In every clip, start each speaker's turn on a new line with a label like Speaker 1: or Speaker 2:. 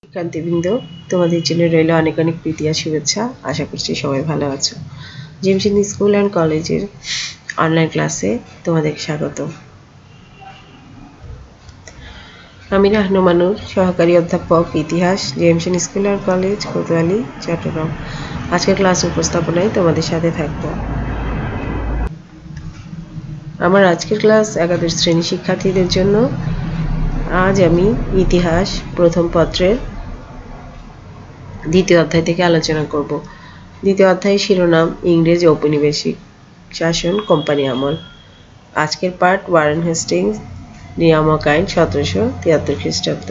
Speaker 1: শিক্ষার্থীবৃন্দ, তোমাদের জন্য রইল অনেক অনেক প্রীতি আর শুভেচ্ছা। আশা করছি সবাই ভালো আছো। জেমসিন স্কুল অ্যান্ড কলেজের অনলাইন ক্লাসে তোমাদের স্বাগত। আমি রাহনু মানুর, সহকারী অধ্যাপক ইতিহাস, জেমসিন school and college, Kotwali, Chattogram. আজকের ক্লাস উপস্থাপনায় তোমাদের সাথে থাকবো। আমার আজকের ক্লাস একাদশ শ্রেণী শিক্ষার্থীদের জন্য। আজ আমি ইতিহাস প্রথম পত্রের দ্বিতীয় অধ্যায় থেকে আলোচনা করব। দ্বিতীয় অধ্যায়ের শিরোনাম ইংরেজ ঔপনিবেশিক শাসন, কোম্পানি আমল। আজকের পাঠ ওয়ারেন হেস্টিংস নিয়ামক আইন 1773 খ্রিস্টাব্দ।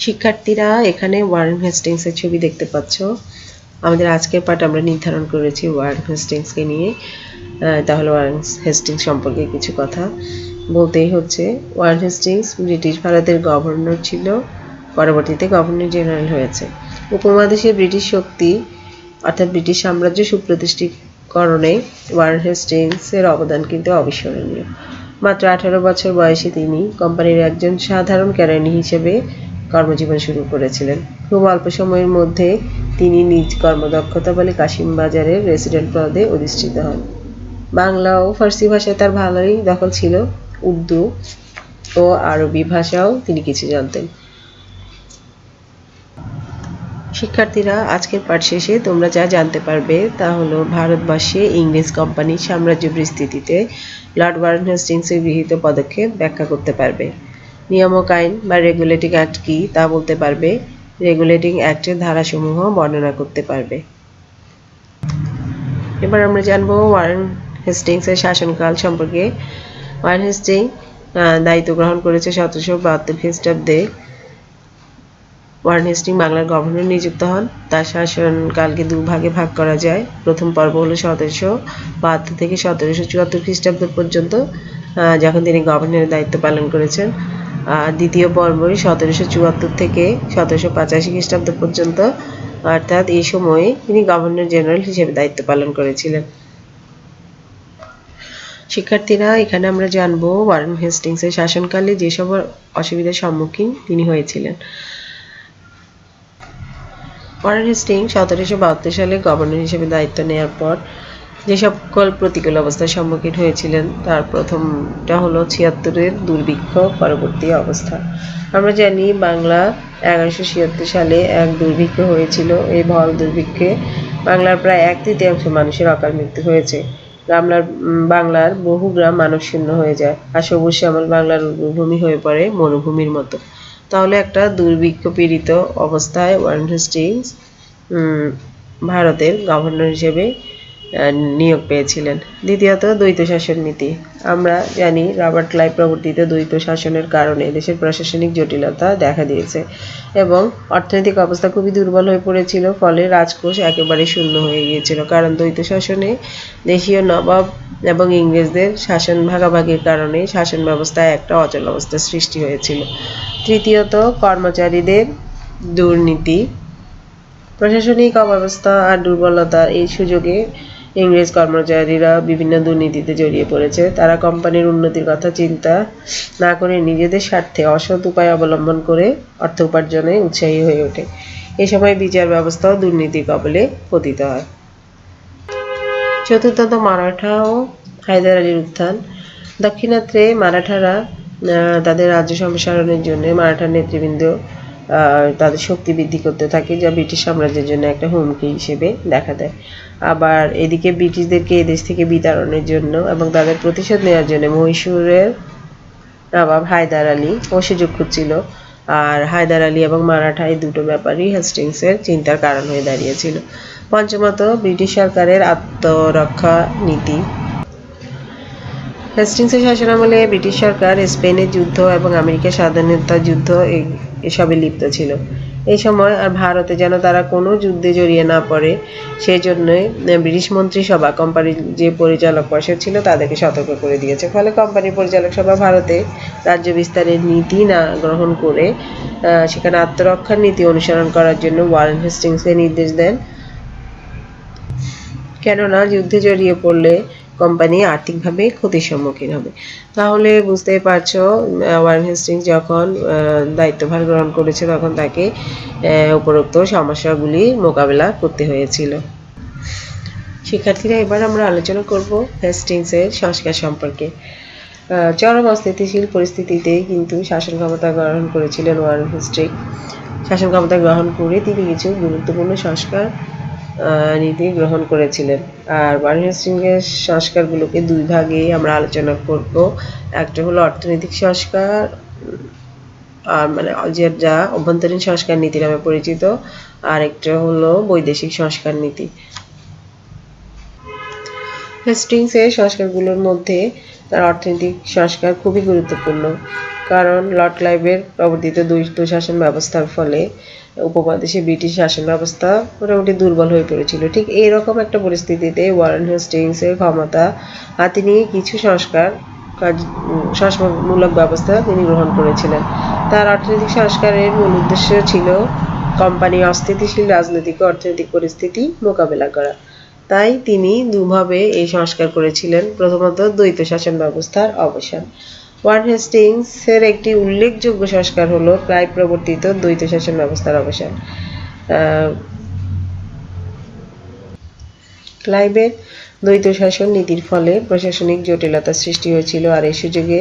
Speaker 1: শিক্ষার্থীরা এখানে ওয়ারেন হেস্টিংসের ছবি দেখতে পাচ্ছ। আমাদের আজকের পাঠ আমরা নির্ধারণ করেছি ওয়ারেন হেস্টিংসকে নিয়ে। তাহলে ওয়ারেন হেস্টিংস সম্পর্কে কিছু কথা বলতেই হচ্ছে। ওয়ারেন হেস্টিংস ব্রিটিশ ভারতের গভর্নর ছিল, পরবর্তীতে গভর্নর জেনারেল হয়েছে। উপমহাদেশে ব্রিটিশ শক্তি অর্থাৎ ব্রিটিশ সাম্রাজ্য সুপ্রতিষ্ঠিতকরণে ওয়ারেন হেস্টিংসের অবদান কিন্তু অবিস্মরণীয়। মাত্র 18 বছর বয়সে তিনি কোম্পানির একজন সাধারণ কেরানি হিসেবে কর্মজীবন শুরু করেছিলেন। খুব অল্প সময়ের মধ্যে তিনি নিজ কর্মদক্ষতা বলে কাশিম বাজারের রেসিডেন্ট পদে অধিষ্ঠিত হন। বাংলা ও ফার্সি ভাষায় তার ভালোই দখল ছিল। উর্দু ও আরবি ভাষাও তিনি কিছু জানতেন। শিক্ষার্থীরা, আজকের পাঠ শেষে তোমরা যা জানতে পারবে তা হলো ভারতবর্ষে ইংরেজ কোম্পানির সাম্রাজ্য বিস্তৃতিতে লর্ড ওয়ারেন হেস্টিংসের গৃহীত পদক্ষেপ ব্যাখ্যা করতে পারবে। নিয়ামক আইন বা রেগুলেটিং অ্যাক্ট কি তা বলতে পারবে। রেগুলেটিং অ্যাক্টের ধারাসমূহ বর্ণনা করতে পারবে। এবার আমরা জানবো ওয়ারেন হেস্টিংসের শাসনকাল সম্পর্কে। ওয়ারেন হেস্টিং দায়িত্ব গ্রহণ করেছে 1772 খ্রিস্টাব্দে। ওয়ারেন হেস্টিং বাংলার গভর্নর নিযুক্ত হন। তার শাসনকালকে দুভাগে ভাগ করা যায়। প্রথম পর্ব হলো 1772 থেকে 1774 খ্রিস্টাব্দ পর্যন্ত, যখন তিনি গভর্নরের দায়িত্ব পালন করেছেন। দ্বিতীয় পর্ব 1774 থেকে 1785 খ্রিস্টাব্দ পর্যন্ত, অর্থাৎ এই সময়ে তিনি গভর্নর জেনারেল হিসেবে দায়িত্ব পালন করেছিলেন। শিক্ষার্থীরা, এখানে আমরা জানবো ওয়ারেন হেস্টিংসের শাসনকালে যেসব অসুবিধার সম্মুখীন তিনি হয়েছিলেন। ওয়ারেন হেস্টিংস 1772 সালে গভর্নর হিসেবে দায়িত্ব নেওয়ার পর যে সকল প্রতিকূল অবস্থার সম্মুখীন হয়েছিলেন তার প্রথমটা হলো 76-এর দুর্ভিক্ষ পরবর্তী অবস্থা। আমরা জানি বাংলা 1176 সালে এক দুর্ভিক্ষ হয়েছিল। এই ভল দুর্ভিক্ষে বাংলার প্রায় 1/3 মানুষের অকাল মৃত্যু হয়েছে। বাংলার বহু গ্রাম মানবশূন্য হয়ে যায় আর সবুজ শ্যামল বাংলার উর্বরভূমি হয়ে পড়ে মরুভূমির মতো। তাহলে একটা দুর্ভিক্ষ পীড়িত অবস্থায় ওয়ারেন হেস্টিংস ভারতের গভর্নর হিসেবে নিয়োগ পেয়েছিলেন। দ্বিতীয়ত, দ্বৈত শাসন নীতি। আমরা জানি রবার্ট ক্লাইভ প্রবর্তিত দ্বৈত শাসনের কারণে দেশের প্রশাসনিক জটিলতা দেখা দিয়েছে এবং অর্থনৈতিক অবস্থা খুবই দুর্বল হয়ে পড়েছিল। ফলে রাজকোষ একেবারে শূন্য হয়ে গিয়েছিল, কারণ দ্বৈত শাসনে দেশীয় নবাব এবং ইংরেজদের শাসন ভাগাভাগির কারণে শাসন ব্যবস্থায় একটা অচল অবস্থার সৃষ্টি হয়েছিল। তৃতীয়ত, কর্মচারীদের দুর্নীতি। প্রশাসনিক অব্যবস্থা আর দুর্বলতার এই সুযোগে ইংরেজ কর্মচারীরা বিভিন্ন দুর্নীতিতে জড়িয়ে পড়েছে। তারা কোম্পানির উন্নতির কথা চিন্তা না করে নিজেদের স্বার্থে অসৎ উপায় অবলম্বন করে অর্থ উপার্জনে উৎসাহী হয়ে ওঠে। এই সময় বিচার ব্যবস্থাও দুর্নীতির কবলে পতিত হয়। চতুর্থত, মারাঠা ও হায়দার আলীর উত্থান। দক্ষিণাত্রে মারাঠারা তাদের রাজ্য সম্প্রসারণের জন্য মারাঠার নেতৃবৃন্দ তাদের শক্তি বৃদ্ধি করতে থাকে, যা ব্রিটিশ সাম্রাজ্যের জন্য একটা হুমকি হিসেবে দেখা দেয়। আবার এদিকে ব্রিটিশদেরকে এদেশ থেকে বিতাড়নের জন্য এবং তাদের প্রতিশোধ নেওয়ার জন্য মহীশূরের নবাব হায়দার আলী ও সুযোগ খুঁজছিল। আর হায়দার আলী এবং মারাঠা এই দুটো ব্যাপারই হেস্টিংসের চিন্তার কারণ হয়ে দাঁড়িয়েছিল। পঞ্চমত, ব্রিটিশ সরকারের আত্মরক্ষা নীতি। হেস্টিংসের শাসনামলে ব্রিটিশ সরকার স্পেনের যুদ্ধ এবং আমেরিকার স্বাধীনতা যুদ্ধ এসবে লিপ্ত ছিল। এই সময় আর ভারতে যেন তারা কোনো যুদ্ধে জড়িয়ে না পড়ে, সেই জন্যই ব্রিটিশ মন্ত্রিসভা কোম্পানির যে পরিচালক পর্ষদ ছিল তাদেরকে সতর্ক করে দিয়েছে। ফলে কোম্পানির পরিচালক সভা ভারতে রাজ্য বিস্তারের নীতি না গ্রহণ করে সেখানে আত্মরক্ষার নীতি অনুসরণ করার জন্য ওয়ারেন হেস্টিংসকে নির্দেশ দেন। কেননা যুদ্ধে জড়িয়ে পড়লে কোম্পানি আর্থিকভাবে ক্ষতির সম্মুখীন হবে। তাহলে বুঝতেই পারছো ওয়ারেন হেস্টিংস যখন দায়িত্বভার গ্রহণ করেছে তখন তাকে উপরোক্ত সমস্যাগুলি মোকাবেলা করতে হয়েছিল। শিক্ষার্থীরা, এবার আমরা আলোচনা করব হেস্টিংসের সংস্কার সম্পর্কে। চরম অস্থিতিশীল পরিস্থিতিতেই কিন্তু শাসন ক্ষমতা গ্রহণ করেছিলেন ওয়ারেন হেস্টিংস। শাসন ক্ষমতা গ্রহণ করে তিনি কিছু গুরুত্বপূর্ণ সংস্কার নীতি গ্রহণ করেছিলেন। আর ওয়ারেন হেস্টিংসের সংস্কারগুলোকে দুই ভাগে আমরা আলোচনা করব। একটা হলো অর্থনৈতিক সংস্কার, মানে যা অভ্যন্তরীণ সংস্কার নীতি নামে পরিচিত, আর একটা হলো বৈদেশিক সংস্কার নীতি। হেস্টিংসের সংস্কারগুলোর মধ্যে তার অর্থনৈতিক সংস্কার খুবই গুরুত্বপূর্ণ, কারণ লর্ড ক্লাইভের প্রবর্তিত দ্বৈত শাসন ব্যবস্থার ফলে উপমহাদেশে ব্রিটিশ শাসন ব্যবস্থা মোটামুটি দুর্বল হয়ে পড়েছিল। ঠিক এইরকম একটা পরিস্থিতিতে ওয়ারেন হেস্টিংসের ক্ষমতা হাতে নিয়ে কিছু সংস্কারমূলক ব্যবস্থা তিনি গ্রহণ করেছিলেন। তার অর্থনৈতিক সংস্কারের মূল উদ্দেশ্য ছিল কোম্পানির অস্থিতিশীল রাজনৈতিক ও অর্থনৈতিক পরিস্থিতি মোকাবেলা করা। তাই তিনি দুভাবে এই সংস্কার করেছিলেন। প্রথমত, দ্বৈত শাসন ব্যবস্থার অবসান। ওয়ারেন হেস্টিংসের একটি উল্লেখযোগ্য সংস্কার হলো ক্লাইভ প্রবর্তিত দ্বৈত শাসন ব্যবস্থার অবসান। ক্লাইভের দ্বৈত শাসন নীতির ফলে প্রশাসনিক জটিলতার সৃষ্টি হয়েছিল, আর এই সুযোগে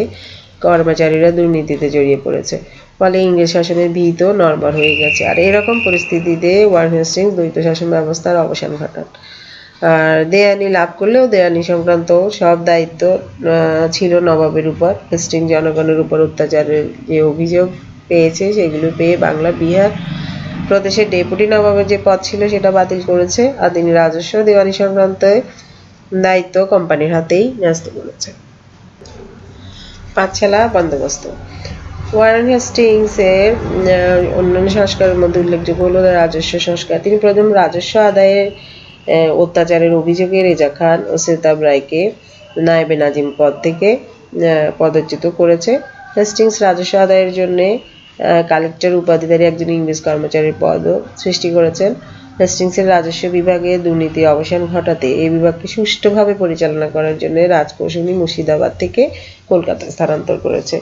Speaker 1: কর্মচারীরা দুর্নীতিতে জড়িয়ে পড়েছে। ফলে ইংরেজ শাসনের ভিত নড়বড় হয়ে গেছে। আর এরকম পরিস্থিতিতে ওয়ারেন হেস্টিংস দ্বৈত শাসন ব্যবস্থার অবসান ঘটান। আর দেওয়ানি লাভ করলেও দেওয়ানি সংক্রান্ত সব দায়িত্ব ছিল নবাবের উপর। হেস্টিংস জনগণের উপর অত্যাচারের যে অভিযোগ পেয়েছে সেগুলো পেয়ে বাংলা বিহার প্রদেশের ডেপুটি নবাবের যে পদ ছিল সেটা বাতিল করেছে, আর তিনি রাজস্ব দেওয়ানি সংক্রান্ত দায়িত্ব কোম্পানির হাতেই ন্যস্ত করেছে। পাঠশালা বন্দোবস্ত। ওয়ারেন হেস্টিংসের অন্যান্য সংস্কারের মধ্যে উল্লেখযোগ্য হল রাজস্ব সংস্কার। তিনি প্রথম রাজস্ব আদায়ের অত্যাচারের অভিযোগে রেজা খান ও সেতাব রায়কে নায়েবে নাজিম পদ থেকে পদচ্যুত করেছে। হেস্টিংস রাজস্ব আদায়ের জন্য কালেক্টর উপাধিধারী একজন ইংরেজ কর্মচারীর পদও সৃষ্টি করেছেন। হেস্টিংসের রাজস্ব বিভাগে দুর্নীতির অবসান ঘটাতে এই বিভাগকে সুষ্ঠুভাবে পরিচালনা করার জন্য রাজকৌশলী মুর্শিদাবাদ থেকে কলকাতায় স্থানান্তর করেছে।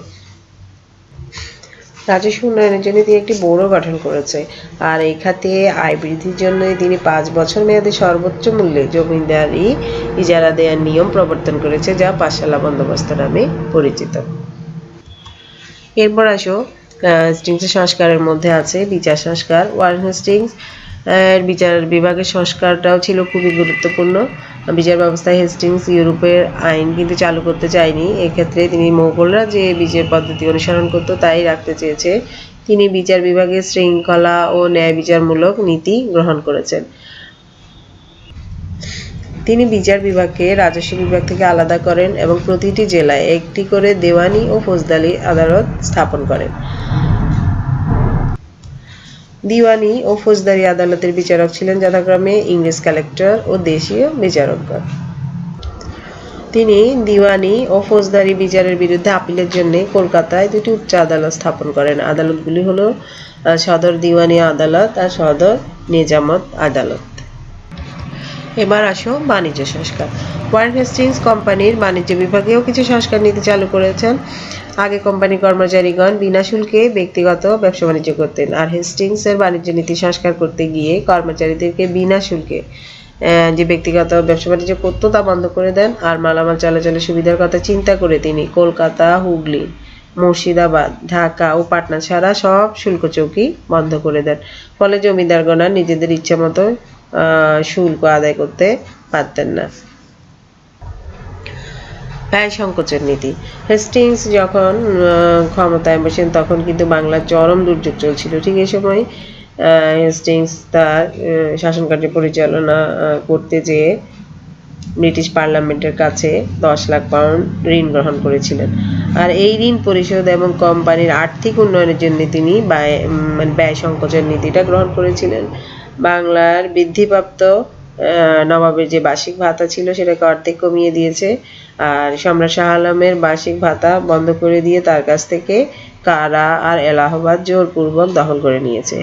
Speaker 1: রাজস্ব উন্নয়নের জন্য তিনি একটি ব্যুরো গঠন করেছে, আর এই খাতে আয় বৃদ্ধির জন্য তিনি 5 বছর মেয়াদে সর্বোচ্চ মূল্যে জমিদারি ইজারা দেওয়ার নিয়ম প্রবর্তন করেছে, যা পাঠশালা বন্দোবস্ত নামে পরিচিত। এরপর আসো হেস্টিংসের সংস্কারের মধ্যে আছে বিচার সংস্কার। ওয়ারেন হেস্টিংস বিচার বিভাগের সংস্কারটাও ছিল খুবই গুরুত্বপূর্ণ। বিচার ব্যবস্থায় হেস্টিংস ইউরোপের আইন কিন্তু চালু করতে চায়নি। এক্ষেত্রে তিনি মোগলরা যে বিচার পদ্ধতি অনুসরণ করত তাই রাখতে চেয়েছে। তিনি বিচার বিভাগে শৃঙ্খলা ও ন্যায় বিচারমূলক নীতি গ্রহণ করেছেন। তিনি বিচার বিভাগকে রাজস্ব বিভাগ থেকে আলাদা করেন এবং প্রতিটি জেলায় একটি করে দেওয়ানি ও ফৌজদারি আদালত স্থাপন করেন। দিওয়ানি ও ফৌজদারি আদালতের বিচারক ছিলেন যথাক্রমে ইংরেজ কালেক্টর ও দেশীয় বিচারকগণ। তিনি দিওয়ানি ও ফৌজদারি বিচারের বিরুদ্ধে আপিলের জন্য কলকাতায় 2টি উচ্চ আদালত স্থাপন করেন। আদালতগুলি হলো সদর দিওয়ানি আদালত আর সদর নিজামত আদালত। এবার আসো বাণিজ্য সংস্কার। ওয়ারেন হেস্টিংস কোম্পানির বাণিজ্য বিভাগেও কিছু সংস্কার নীতি চালু করেছেন। আগে কোম্পানি কর্মচারীগণ বিনা শুল্কে ব্যক্তিগত ব্যবসা বাণিজ্য করতেন, আর হেস্টিংসের বাণিজ্য নীতি সংস্কার করতে গিয়ে কর্মচারীদেরকে বিনা শুল্কে যে ব্যক্তিগত ব্যবসা বাণিজ্য করতো তা বন্ধ করে দেন। আর মালামাল চলাচলের সুবিধার কথা চিন্তা করে তিনি কলকাতা, হুগলি, মুর্শিদাবাদ, ঢাকা ও পাটনা ছাড়া সব শুল্ক চৌকি বন্ধ করে দেন। ফলে জমিদারগণ নিজেদের ইচ্ছা মতো শুল্ক আদায় করতে পারতেন না। ব্যয় সংকোচন নীতি। হেস্টিংস যখন ক্ষমতায় বসেন তখন কিন্তু বাংলার চরম দুর্যোগ চলছিল। ঠিক এই সময় হেস্টিংস তার শাসনকার্য পরিচালনা করতে যেয়ে ব্রিটিশ পার্লামেন্টের কাছে 10 লাখ পাউন্ড ঋণ গ্রহণ করেছিলেন। আর এই ঋণ পরিশোধ এবং কোম্পানির আর্থিক উন্নয়নের জন্য তিনি ব্যয় সংকোচন নীতিটা গ্রহণ করেছিলেন। বাংলার বৃদ্ধিপ্রাপ্ত নবাবের যে বার্ষিক ভাতা ছিল সেটাকে অর্ধেক কমিয়ে দিয়েছে, আর সম্রাট শাহ আলমের বার্ষিক ভাতা বন্ধ করে দিয়ে তার কাছ থেকে কারা আর এলাহাবাদ জোরপূর্বক দখল করে নিয়েছে।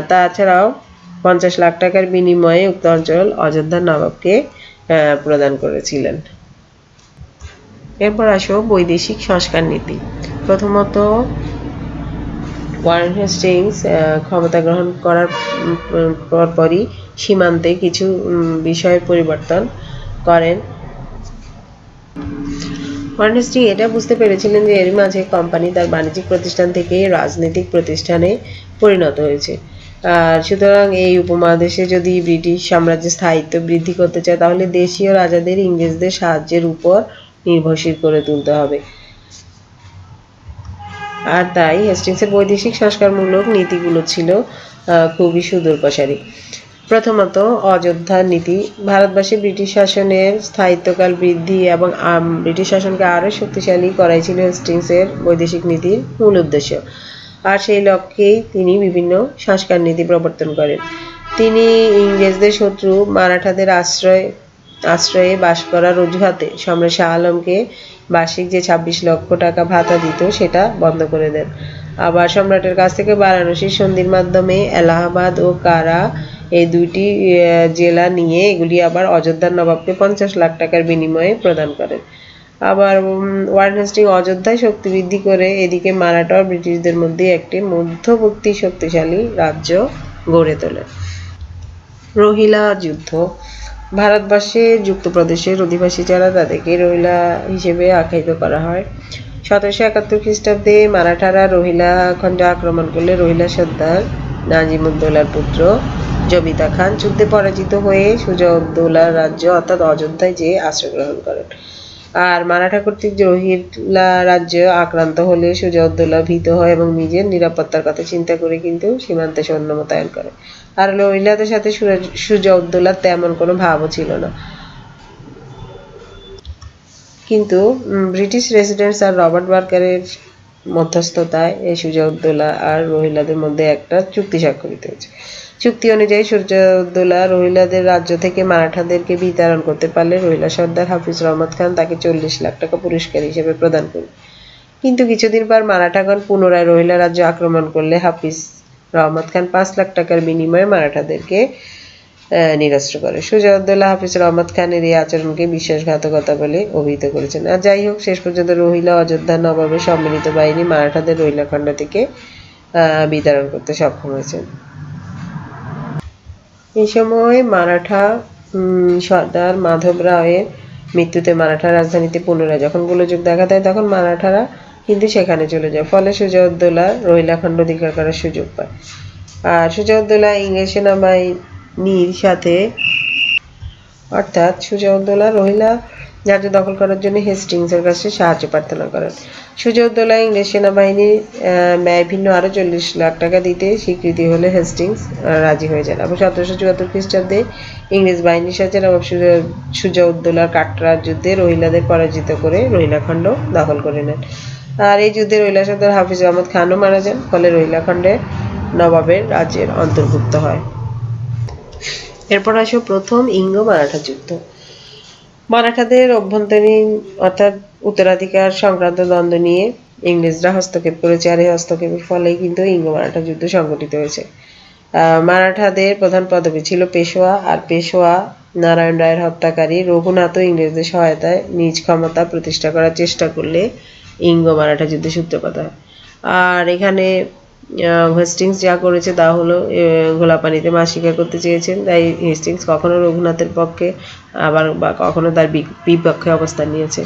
Speaker 1: তাছাড়াও 50 লাখ টাকার বিনিময়ে উক্ত অঞ্চল অযোধ্যার নবাবকে প্রদান করেছিলেন। এরপর আসো বৈদেশিক সংস্কার নীতি। প্রথমত ওয়ারেন হেস্টিংস ক্ষমতা গ্রহণ করার পরপরই সীমান্তে কিছু বিষয় পরিবর্তন করেন। ওয়ারেন হেস্টিংস এটা বুঝতে পেরেছিলেন যে এর মাঝে কোম্পানি তার বাণিজ্যিক প্রতিষ্ঠান থেকে রাজনৈতিক প্রতিষ্ঠানে পরিণত হয়েছে। সুতরাং এই উপমহাদেশে যদি ব্রিটিশ সাম্রাজ্যের স্থায়িত্ব বৃদ্ধি করতে চায় তাহলে দেশীয় রাজাদের ইংরেজদের সাহায্যের উপর নির্ভরশীল করে তুলতে হবে। আর তাই হেস্টিংসের বৈদেশিক সংস্কারমূলক নীতিগুলো ছিল খুবই সুদূরপ্রসারী। প্রথমত অযোধ্যার নীতি। ভারতবর্ষে ব্রিটিশ শাসনের স্থায়িত্বকাল বৃদ্ধি এবং ব্রিটিশ শাসনকে আরও শক্তিশালী করাই ছিল হেস্টিংসের বৈদেশিক নীতির মূল উদ্দেশ্য। আর সেই লক্ষ্যেই তিনি বিভিন্ন সংস্কার নীতি প্রবর্তন করেন। তিনি ইংরেজদের শত্রু মারাঠাদের আশ্রয়ে বাস করার অজুহাতে সম্রাট শাহ আলমকে বার্ষিক যে 26 লক্ষ টাকা ভাতা দিত সেটা বন্ধ করে দেন। আবার সম্রাটের কাছ থেকে বারাণসী সন্ধির মাধ্যমে এলাহাবাদ ও কারা এই দুইটি জেলা নিয়ে এগুলি আবার অযোধ্যার নবাবকে 50 লাখ টাকার বিনিময়ে প্রদান করেন। আবার ওয়ারেন হেস্টিংস অযোধ্যায় শক্তি বৃদ্ধি করে এদিকে মারাঠা ও ব্রিটিশদের মধ্যে একটি মধ্যবর্তী শক্তিশালী রাজ্য গড়ে তোলেন। রোহিলা যুদ্ধ। ভারতবর্ষে যুক্তপ্রদেশের অধিবাসী যারা তাদেরকে রোহিলা হিসেবে আখ্যায়িত করা হয়। 1771 খ্রিস্টাব্দে মারাঠারা রোহিলা খণ্ডে আক্রমণ করলে রোহিলা সর্দার নাজিমুদ্দৌলার পুত্র জবিতা খান যুদ্ধে পরাজিত হয়ে সুজা-উদ-দৌলার রাজ্য অর্থাৎ অযোধ্যায় যেয়ে আশ্রয় গ্রহণ করেন। আর মারাঠা কর্তৃক রোহিলা রাজ্য আক্রান্ত হলে সুজা-উদ-দৌলা ভীত হয় এবং নিজের নিরাপত্তার কথা চিন্তা করে কিন্তু সীমান্তে সৈন্য মোতায়েন করে। আর রোহিলাদের সাথে সুজা-উদ-দৌলার তেমন কোনো ভাবও ছিল না। কিন্তু ব্রিটিশ রেসিডেন্টস আর রবার্ট বার্কারের মধ্যস্থতায় এই সুজা-উদ-দৌলা আর রোহিলাদের মধ্যে একটা চুক্তি স্বাক্ষরিত হয়েছে। চুক্তি অনুযায়ী সুজা-উদ-দৌলা রোহিলাদের রাজ্য থেকে মারাঠাদেরকে বিতাড়ন করতে পারলে রোহিলা সর্দার হাফিজ রহমত খান তাকে 40 লাখ টাকা পুরস্কার হিসেবে প্রদান করে। কিন্তু কিছুদিন পর মারাঠাগণ পুনরায় রোহিলা রাজ্য আক্রমণ করলে হাফিজ রহমত খান 5 লাখ টাকার বিনিময়ে মারাঠাদেরকে নিরস্ত্র করে। সুজা-উদ-দৌলা হাফিজ রহমত খানের এই আচরণকে বিশ্বাসঘাতকতা বলে অভিহিত করেছেন। আর যাই হোক, শেষ পর্যন্ত রোহিলা অযোধ্যা নবাবের সম্মিলিত বাহিনী মারাঠাদের রোহিলা খণ্ড থেকে বিতাড়ন করতে সক্ষম হয়েছেন। এই সময় মারাঠা সর্দার মাধব রায়ের মৃত্যুতে মারাঠা রাজধানীতে পুনরায় যখন গোলযোগ দেখা দেয় তখন মারাঠারা কিন্তু সেখানে চলে যায়। ফলে সুজা-উদ-দৌলা রোহিলা খণ্ড অধিকার করার সুযোগ পায়। আর সুজা-উদ-দৌলা ইংরেজ সেনাবাহিনীর সাথে অর্থাৎ সুজা-উদ-দৌলা রোহিলা রাজ্য দখল করার জন্য হেস্টিংসের কাছে সাহায্য প্রার্থনা করেন। সুজা-উদ-দৌলা ইংরেজ সেনাবাহিনীর ব্যয় ভিন্ন আরও 40 লাখ টাকা দিতে স্বীকৃতি হলে হেস্টিংস রাজি হয়ে যান। আবার 1774 খ্রিস্টাব্দে ইংরেজ বাহিনীর সাথে নবাব সুজা-উদ-দৌলার কাটরা যুদ্ধে রোহিলাদের পরাজিত করে রোহিলা খণ্ড দখল করে নেন। আর এই যুদ্ধে রোহিলা সর্দার হাফিজ রহমত খানও মারা যান। ফলে রোহিলা খণ্ডে নবাবের রাজ্যের অন্তর্ভুক্ত হয়। এরপর আসো প্রথম ইঙ্গ-মারাঠা যুদ্ধ। মারাঠাদের অভ্যন্তরীণ অর্থাৎ উত্তরাধিকার সংক্রান্ত দ্বন্দ্ব নিয়ে ইংরেজরা হস্তক্ষেপ করেছে। আর এই হস্তক্ষেপের ফলেই কিন্তু ইঙ্গ-মারাঠা যুদ্ধ সংঘটিত হয়েছে। মারাঠাদের প্রধান পদবী ছিল পেশোয়া। আর পেশোয়া নারায়ণ রায়ের হত্যাকারী রঘুনাথও ইংরেজদের সহায়তায় নিজ ক্ষমতা প্রতিষ্ঠা করার চেষ্টা করলে ইঙ্গ-মারাঠা যুদ্ধের সূত্রপাত হয়। আর এখানে হেস্টিংস যা করেছে তা হলো ঘোলাপানিতে মাছ শিকার করতে চেয়েছেন। তাই হেস্টিংস কখনো রঘুনাথের পক্ষে আবার বা কখনো তার বিপক্ষে অবস্থান নিয়েছে।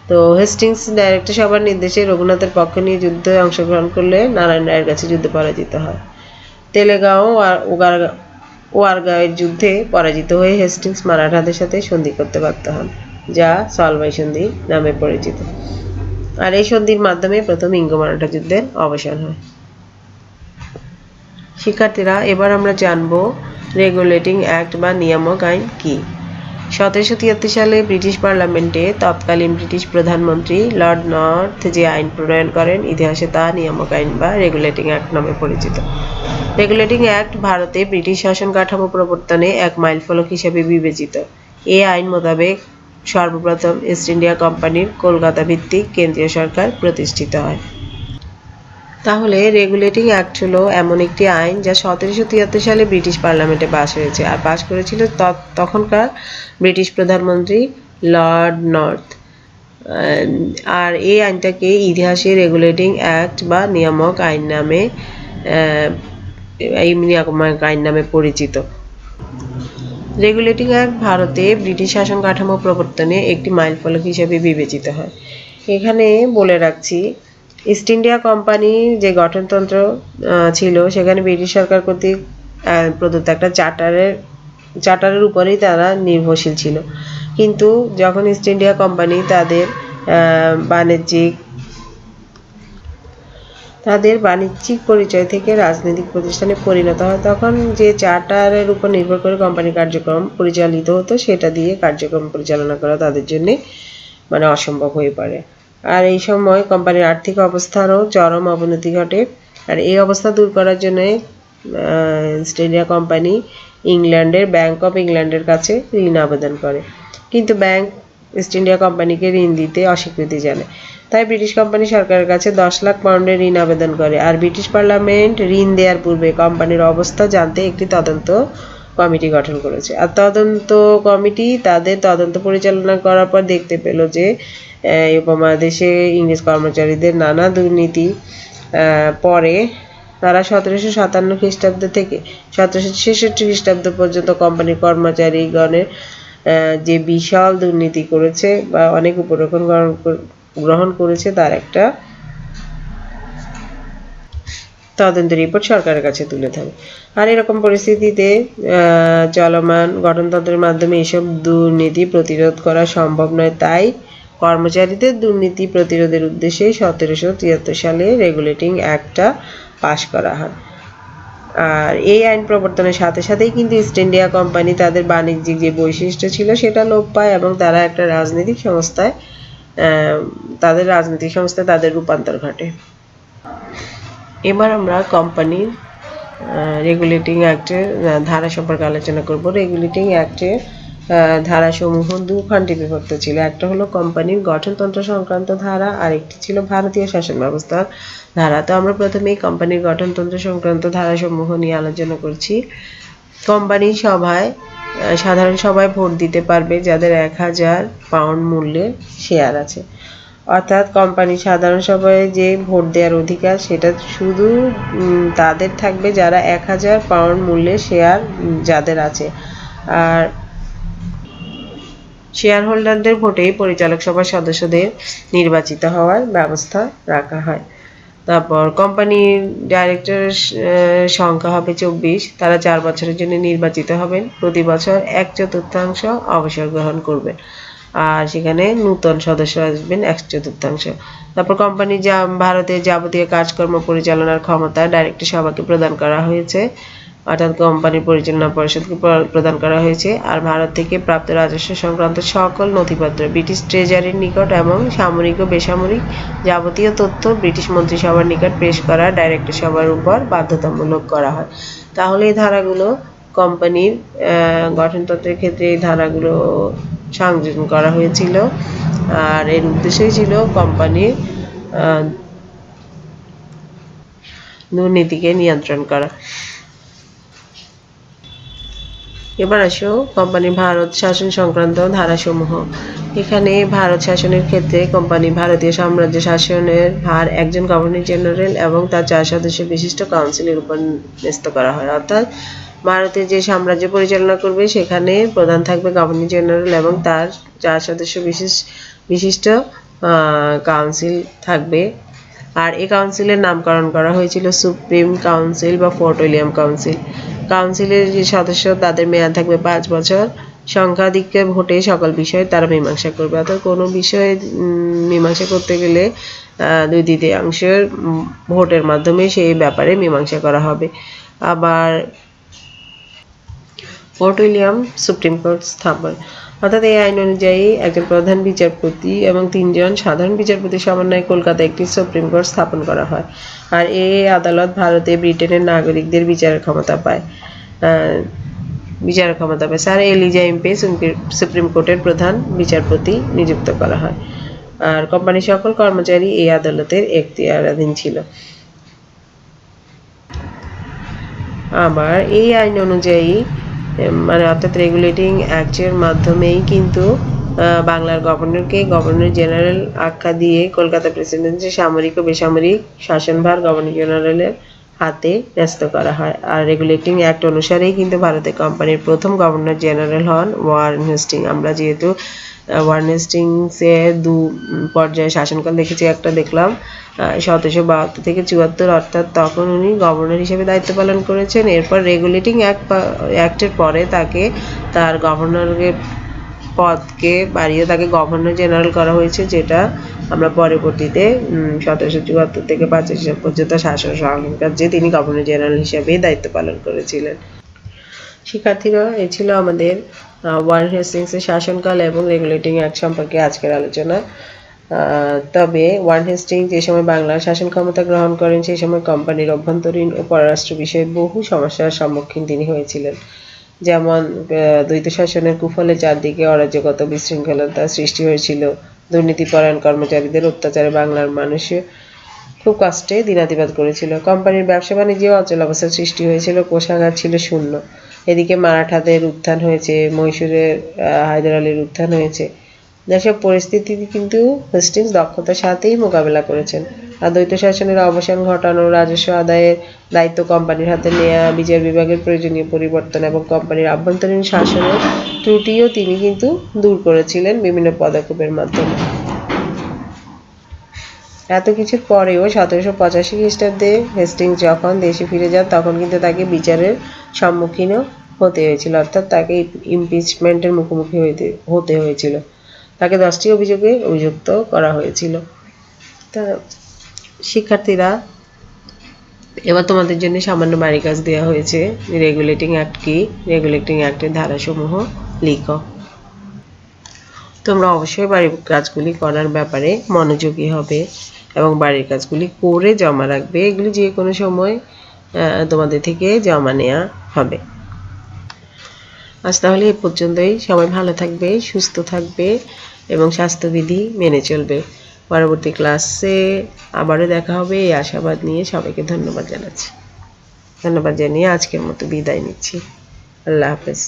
Speaker 1: তো হেস্টিংস ডাইরেক্টর সবার নির্দেশে রঘুনাথের পক্ষ নিয়ে যুদ্ধে অংশগ্রহণ করলে নারায়ণ রায়ের কাছে যুদ্ধে পরাজিত হয়। তেলেগাঁও আর ওয়ারগাঁওয়ের যুদ্ধে পরাজিত হয়ে হেস্টিংস মারাঠাদের সাথে সন্ধি করতে বাধ্য হন, যা সলবাই সন্ধি নামে পরিচিত। আর এই সন্ধির মাধ্যমে প্রথম ইঙ্গ-মারাঠা যুদ্ধের অবসান হয়। শিক্ষার্থীরা, এবার আমরা জানব রেগুলেটিং অ্যাক্ট বা নিয়ামক আইন কি। 1773 সালে ব্রিটিশ পার্লামেন্টে তৎকালীন ব্রিটিশ প্রধানমন্ত্রী লর্ড নর্থ যে আইন প্রণয়ন করেন, ইতিহাসে তা নিয়ামক আইন বা রেগুলেটিং অ্যাক্ট নামে পরিচিত। রেগুলেটিং অ্যাক্ট ভারতে ব্রিটিশ শাসন কাঠামো প্রবর্তনে এক মাইলফলক হিসেবে বিবেচিত। এই আইন মোতাবেক সর্বপ্রথম ইস্ট ইন্ডিয়া কোম্পানির কলকাতা ভিত্তিক কেন্দ্রীয় সরকার প্রতিষ্ঠিত হয়। তাহলে রেগুলেটিং অ্যাক্ট হলো এমন একটি আইন যা 1773 সালে ব্রিটিশ পার্লামেন্টে পাস হয়েছে আর পাস করেছিল তখনকার ব্রিটিশ প্রধানমন্ত্রী লর্ড নর্থ। আর এই আইনটাকে ইতিহাসে রেগুলেটিং অ্যাক্ট বা নিয়ামক আইন নামে পরিচিত। রেগুলেটিং অ্যাক্ট ভারতে ব্রিটিশ শাসন কাঠামো প্রবর্তনে একটি মাইলফলক হিসেবে বিবেচিত হয়। এখানে বলে রাখছি, ইস্ট ইন্ডিয়া কোম্পানি যে গঠনতন্ত্র ছিল সেখানে ব্রিটিশ সরকার কর্তৃক প্রদত্ত একটা চার্টারের উপরেই তারা নির্ভরশীল ছিল। কিন্তু যখন ইস্ট ইন্ডিয়া কোম্পানি তাদের বাণিজ্যিক পরিচয় থেকে রাজনৈতিক প্রতিষ্ঠানে পরিণত হয়, তখন যে চার্টারের উপর নির্ভর করে কোম্পানির কার্যক্রম পরিচালিত হতো সেটা দিয়ে কার্যক্রম পরিচালনা করা তাদের জন্য অসম্ভব হয়ে পড়ে। আর এই সময় কোম্পানির আর্থিক অবস্থারও চরম অবনতি ঘটে। আর এই অবস্থা দূর করার জন্য ইস্ট ইন্ডিয়া কোম্পানি ইংল্যান্ডের ব্যাংক অফ ইংল্যান্ডের কাছে ঋণ আবেদন করে, কিন্তু ব্যাংক ইস্ট ইন্ডিয়া কোম্পানিকে ঋণ দিতে অস্বীকৃতি জানায়। তাই ব্রিটিশ কোম্পানি সরকারের কাছে 10 লাখ পাউন্ডের ঋণ আবেদন করে। আর ব্রিটিশ পার্লামেন্ট ঋণ দেওয়ার পূর্বে কোম্পানির অবস্থা জানতে একটি তদন্ত কমিটি গঠন করেছে। আর তদন্ত কমিটি তাদের তদন্ত পরিচালনা করার পর দেখতে পেল যে এই উপমহাদেশে ইংরেজ কর্মচারীদের নানা দুর্নীতি পরে তারা 1757 খ্রিস্টাব্দ থেকে 1766 খ্রিস্টাব্দ পর্যন্ত কোম্পানির কর্মচারীগণের যে বিশাল দুর্নীতি করেছে বা অনেক উপরোধ গ্রহণ করেছে তার একটা তদন্ত রিপোর্ট সরকারের কাছে তুলে ধরে। আর এরকম পরিস্থিতিতে চলমান গঠনতন্ত্রের মাধ্যমে এসব দুর্নীতি প্রতিরোধ করা সম্ভব নয়। তাই কর্মচারীদের দুর্নীতি প্রতিরোধের উদ্দেশ্যে 1773 সালে রেগুলেটিং অ্যাক্টটা পাশ করা হয়। আর এই আইন প্রবর্তনের সাথে সাথেই কিন্তু ইস্ট ইন্ডিয়া কোম্পানি তাদের বাণিজ্যিক যে বৈশিষ্ট্য ছিল সেটা লোপ পায় এবং তারা একটা রাজনৈতিক সংস্থায় তাদের রূপান্তর ঘটে। এবার আমরা কোম্পানির রেগুলেটিং অ্যাক্টের ধারা সম্পর্কে আলোচনা করব। রেগুলেটিং অ্যাক্টের ধারাসমূহ দু খণ্ডে বিভক্ত ছিল। একটা হলো কোম্পানির গঠনতন্ত্র সংক্রান্ত ধারা, আর একটি ছিল ভারতীয় শাসন ব্যবস্থার ধারা। তো আমরা প্রথমেই কোম্পানির গঠনতন্ত্র সংক্রান্ত ধারাসমূহ নিয়ে আলোচনা করছি। কোম্পানি সাধারণ সভায় ভোট দিতে পারবে যাদের 1000 পাউন্ড মূল্যের শেয়ার আছে। অর্থাৎ কোম্পানির সাধারণ সভায় যে ভোট দেওয়ার অধিকার সেটা শুধু তাদের থাকবে যারা 1000 পাউন্ড মূল্যের শেয়ার যাদের আছে। আর শেয়ার হোল্ডারদের ভোটেই পরিচালক সভার সদস্যদের নির্বাচিত হওয়ার ব্যবস্থা রাখা হয়। তারপর কোম্পানির ডাইরেক্টরের সংখ্যা হবে 24। তারা 4 বছরের জন্য নির্বাচিত হবেন। প্রতি বছর 1/4 অবসর গ্রহণ করবেন। আর সেখানে নূতন সদস্য আসবেন 1/4। তারপর কোম্পানি ভারতের যাবতীয় কাজকর্ম পরিচালনার ক্ষমতা ডাইরেক্টর সভাকে প্রদান করা হয়েছে, অর্থাৎ কোম্পানির পরিচালনা পরিষদকে প্রদান করা হয়েছে। আর ভারত থেকে প্রাপ্ত রাজস্ব সংক্রান্ত সকল নথিপত্র ব্রিটিশ ট্রেজারির নিকট এবং সামরিক ও বেসামরিক যাবতীয় তথ্য ব্রিটিশ মন্ত্রিসভার নিকট পেশ করা ডাইরেক্টর সভার উপর বাধ্যতামূলক করা হয়। তাহলে এই ধারাগুলো কোম্পানির গঠনতন্ত্রের ক্ষেত্রে এই ধারাগুলো সংযোজন করা হয়েছিল। আর এর উদ্দেশ্যই ছিল কোম্পানির দুর্নীতিকে নিয়ন্ত্রণ করা। এবার আসো কোম্পানি ভারত শাসন সংক্রান্ত ধারাসমূহ। এখানে ভারত শাসনের ক্ষেত্রে কোম্পানি ভারতীয় সাম্রাজ্য শাসনের ভার একজন গভর্নর জেনারেল এবং তার 4 সদস্য বিশিষ্ট কাউন্সিলের উপর ন্যস্ত করা হয়। অর্থাৎ ভারতের যে সাম্রাজ্য পরিচালনা করবে সেখানে প্রধান থাকবে গভর্নর জেনারেল এবং তার 4 সদস্য বিশিষ্ট কাউন্সিল থাকবে। আর এই কাউন্সিলের নামকরণ করা হয়েছিল সুপ্রিম কাউন্সিল বা ফোর্ট উইলিয়াম কাউন্সিল। কাউন্সিলের যে সদস্য তাদের মেয়াদ থাকবে 5 বছর। সংখ্যাধিক্যের ভোটে সকল বিষয়ে তারা মীমাংসা করবে। অর্থাৎ কোনো বিষয়ে মীমাংসা করতে গেলে 2/3 ভোটের মাধ্যমে সেই ব্যাপারে মীমাংসা করা হবে। আবার ফোর্ট উইলিয়াম সুপ্রিম কোর্ট স্থাপন, অর্থাৎ এই আইন অনুযায়ী একজন প্রধান বিচারপতি এবং 3 জন সাধারণ বিচারপতির সমন্বয়ে কলকাতায় একটি সুপ্রিম কোর্ট স্থাপন করা হয়। আর এই আদালত ভারতে ব্রিটেনের নাগরিকদের বিচারের ক্ষমতা পায়। স্যার এলিজা এমপি সুপ্রিম কোর্টের প্রধান বিচারপতি নিযুক্ত করা হয়। আর কোম্পানির সকল কর্মচারী এই আদালতের এখতিয়ারাধীন ছিল। আবার এই আইন অনুযায়ী মানে অর্থাৎ রেগুলেটিং অ্যাক্টের মাধ্যমেই কিন্তু বাংলার গভর্নরকে গভর্নর জেনারেল আখ্যা দিয়ে কলকাতা প্রেসিডেন্সির সামরিক ও বেসামরিক শাসনভার গভর্নর জেনারেলের হাতে ন্যস্ত করা হয়। আর রেগুলেটিং অ্যাক্ট অনুসারেই কিন্তু ভারতের কোম্পানির প্রথম গভর্নর জেনারেল হন ওয়ারেন হেস্টিং। আমরা যেহেতু ওয়ারেন হেস্টিংসের দু পর্যায়ে শাসনকাল দেখেছি, একটা দেখলাম 1772 থেকে 74, অর্থাৎ তখন উনি গভর্নর হিসেবে দায়িত্ব পালন করেছেন। এরপর রেগুলেটিং অ্যাক্টের পরে তাকে তার গভর্নরের পদকে বাড়িয়ে তাকে গভর্নর জেনারেল করা হয়েছে, যেটা আমরা পরবর্তীতে 1774 থেকে 85 সাল পর্যন্ত শাসন কার্যে তিনি গভর্নর জেনারেল হিসেবে দায়িত্ব পালন করেছিলেন। শিক্ষার্থীরা, এই ছিল আমাদের ওয়ারেন হেস্টিংসের শাসনকাল এবং রেগুলেটিং অ্যাক্ট সম্পর্কে আজকের আলোচনা। তবে ওয়ারেন হেস্টিংস যে সময় বাংলার শাসন ক্ষমতা গ্রহণ করেন সেই সময় কোম্পানির অভ্যন্তরীণ ও পররাষ্ট্র বিষয়ে বহু সমস্যার সম্মুখীন তিনি হয়েছিলেন। যেমন দ্বৈত শাসনের কুফলে চারদিকে অরাজকতা বিশৃঙ্খলতা সৃষ্টি হয়েছিল, দুর্নীতিপরায়ণ কর্মচারীদের অত্যাচারে বাংলার মানুষে খুব কষ্টে দিনাতিপাত করেছিল। কোম্পানির ব্যবসা বাণিজ্যে অচল অবস্থার সৃষ্টি হয়েছিল, কোষাগার ছিল শূন্য। এদিকে মারাঠাদের উত্থান হয়েছে, মহীশূরের হায়দার আলীর উত্থান হয়েছে। যেসব পরিস্থিতি কিন্তু হেস্টিংস দক্ষতার সাথেই মোকাবেলা করেছেন। আর দ্বৈত শাসনের অবসান ঘটানো, রাজস্ব আদায়ের দায়িত্ব কোম্পানির হাতে নেওয়া, বিচার বিভাগের প্রয়োজনীয় পরিবর্তন এবং কোম্পানির আভ্যন্তরীণ শাসনের ত্রুটিও তিনি কিন্তু দূর করেছিলেন বিভিন্ন পদক্ষেপের মাধ্যমে। এত কিছুর পরেও 1785 খ্রিস্টাব্দে হেস্টিংস যখন দেশে ফিরে যান তখন কিন্তু তাকে বিচারের সম্মুখীনও হতে হয়েছিল, অর্থাৎ তাকে ইমপিচমেন্টের মুখোমুখি হতে হয়েছিল। তাকে 10টি অভিযোগে অভিযুক্ত করা হয়েছিল। তা শিক্ষার্থীরা, এবার তোমাদের জন্য সামান্য বাড়ি কাজ দেওয়া হয়েছে। রেগুলেটিং অ্যাক্ট কি, রেগুলেটিং অ্যাক্টের ধারাসমূহ লিখো। তোমরা অবশ্যই বাড়ির কাজগুলি করার ব্যাপারে মনোযোগী হবে এবং বাড়ির কাজগুলি করে জমা রাখবে। এগুলি যে কোনো সময় তোমাদের থেকে জমা নেওয়া হবে। আজ তাহলে এ পর্যন্তই। সবাই ভালো থাকবে, সুস্থ থাকবে এবং স্বাস্থ্যবিধি মেনে চলবে। পরবর্তী ক্লাসে আবারও দেখা হবে এই আশাবাদ নিয়ে সবাইকে ধন্যবাদ জানাচ্ছি। ধন্যবাদ জানিয়ে আজকের মতো বিদায় নিচ্ছি। আল্লাহ হাফেজ।